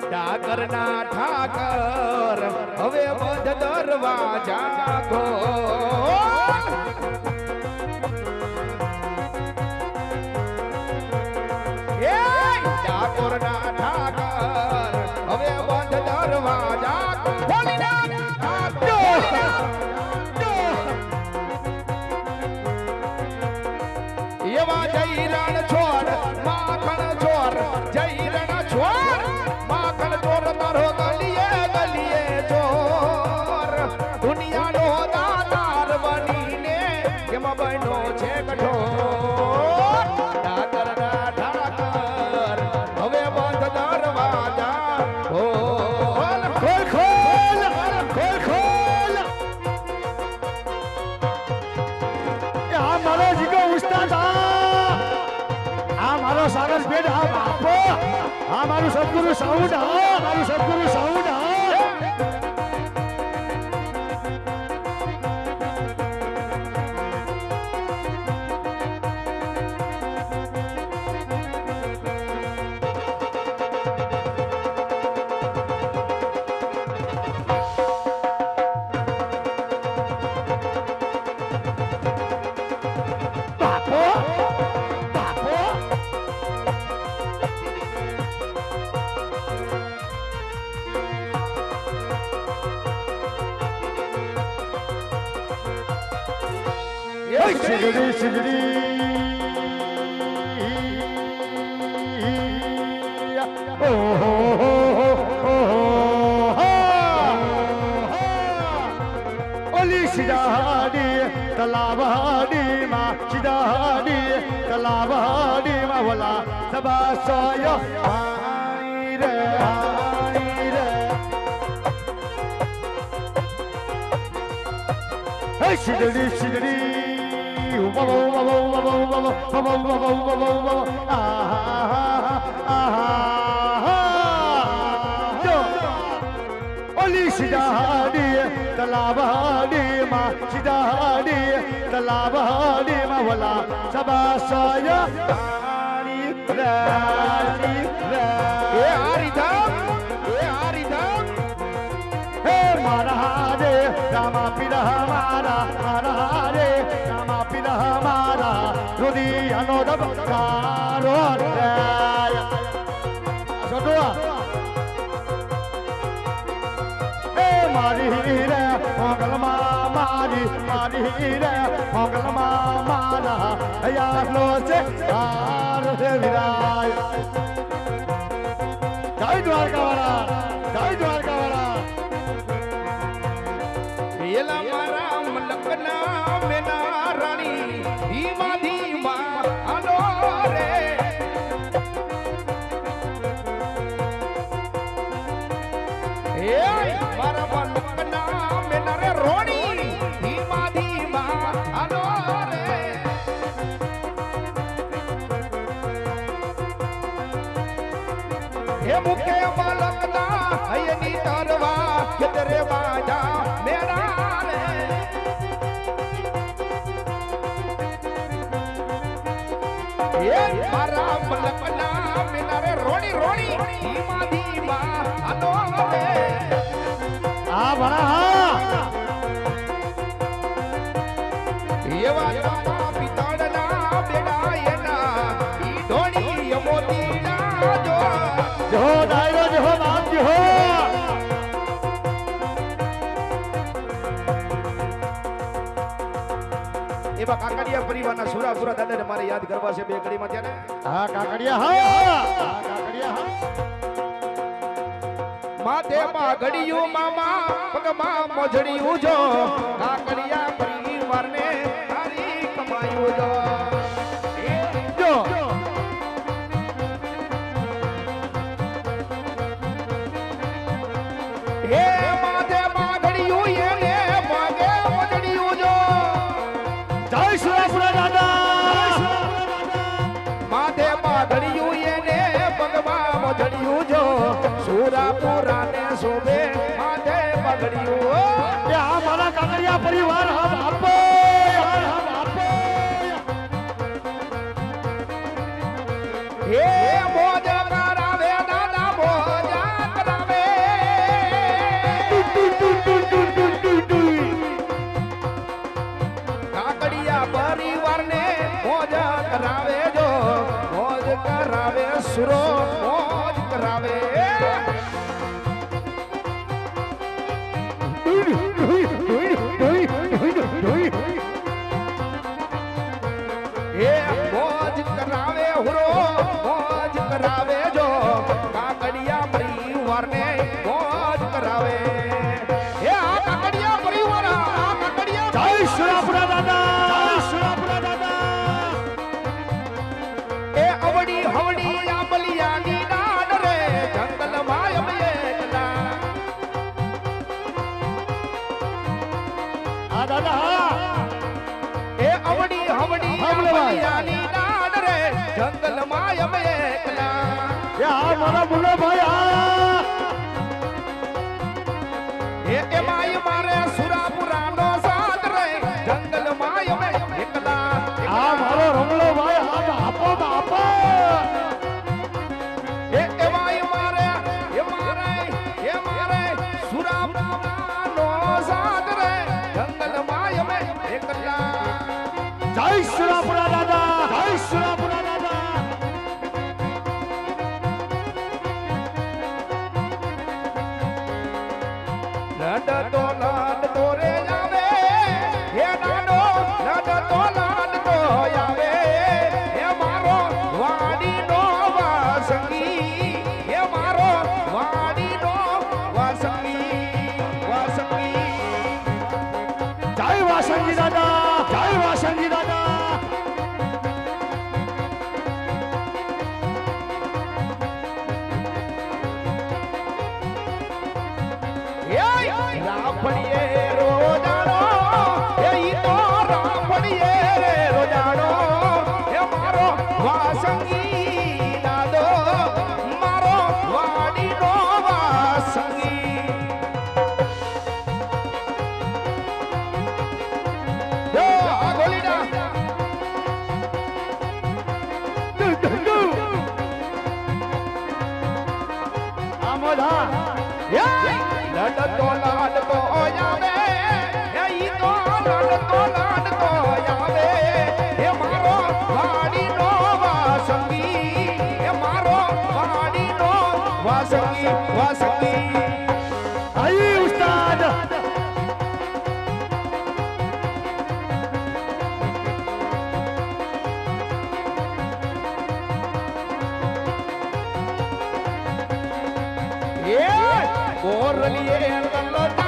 ડાકરના ઠાકર હવે બંધ દરવાજા ખો ડાકોરના ઠાકર હવે બંધ દરવાજા એવા જઈ રણ છોડ માખણ ચોર જઈ રણ છોડ માખણ ચોર તારો ગલીએ ગલીએ ચોર દુનિયાનો દાતાર બનીને કેમાં બનો છે કઠોર ડાકરના ઠાકર હવે બંધ દરવાજા ખોલ ખોલ ખોલ ખોલ ખોલ આ મારો જીગો ઉસ્તાદ આ મારો સાગર બેડ આ બાપો આ મારું સદગુરુ સાઉન્ડ આ મારું સદગુરુ સાઉન્ડ આ Sigiri sigiri oh Oli sidadi talabadi ma sidadi talabadi ma wala sabasaya aire aire Hey sigiri sigiri Oli sidadi talabadi ma sidadi talabadi ma wala sabasaya ari hey marahade rama pira mara marahade rama pira mara rudi anodab karo raya sodua hey mari re mongal ma mari mari re mongal ma mara ya lo se ar de viraya jai dwarka wala એલા મારા મલકના મેના રાણી ધીમા ધીમા આનો રે એ મારા મલકના મેના રે રોણી ધીમા ધીમા આનો રે હે મુકે મલકના હયની તરવા કે તેરે બાજા મેરા મારા મલકના મિનારે રોણી રોણી ધીમા ધીમા આનો રે આ ભણા એવા તારા પિતાળના બેડા એના ઈ ઢોણી મોતીના જો દાયરો જો બાપ જો એવા કાકડિયા પરિવારના સુરાપુરા દાદાને મારે યાદ કરવા છે બે ઘડીમાં ત્યાં હા કાકડિયા માથે પાઘડિયું મામા પગમાં મોજડિયું જો કાકડિયા પરિવારને તારી કમાયું જો હે માથે પાઘડિયું એને પગે મોજડિયું જો જય સુરાપુરા દાદા માથે પાઘડિયું એને પગમાં મોજડિયું જો સુરાપુરા ને શોભે માથે પગડિયું આ મારા કાકડિયા પરિવાર હમ આપો એ મોજ કરાવે દાદા મોજ કરાવે કાકડિયા પરિવારને મોજ કરાવે જો મોજ કરાવે સુરો મોજ કરાવે એ મોજ કરાવે હુરો મોજ કરાવે જો કાકડિયા પરિવારને મોજ કરાવે એ આ કાકડિયા પરિવાર આ કાકડિયા જય સુરાપુરા દાદા જય સુરાપુરા દાદા એ અવડી હવડી આ બલિયાની નાડ રે જંગલમાં અમે એકલા આ દાદા એ અવડી હવડી આ બલિયાની નાડ રે જંગલમાં અમે એકલા એ આ મારા મુન્નો ભાઈ આ એ માય મારે સુરાપુરાનો સાથ રે જંગલમાં અમે એકલા આ મારો રમલો ભાઈ આ આપો આપો એ માય મારે સુરાપુરાનો સાથ રે જંગલમાં અમે એકલા જય સુરાપુરા દાદા જય સુરાપુરા દાદા લડતો રે આવે હે નાનો લડતો આવે હે મારો વાડીનો વાસંગી હે મારો વાડીનો વાસંગી જય વાસંગી દાદા જય વાસંગી દાદા રાફડીએ રોજાડો એ ઈ તો રાફડીએ રોજાડો એ મારો વાસંગી દાદો મારો વાડીનો વાસંગી જો આ ગોલીડા આ મોઢા લડતો આવે હે ઈ તો લડતો આવે હે મારો વાડીનો વાસંગી હે મારો વાડીનો વાસંગી આઈ ઉસ્તાદ એ બોરલીએ લલ્લો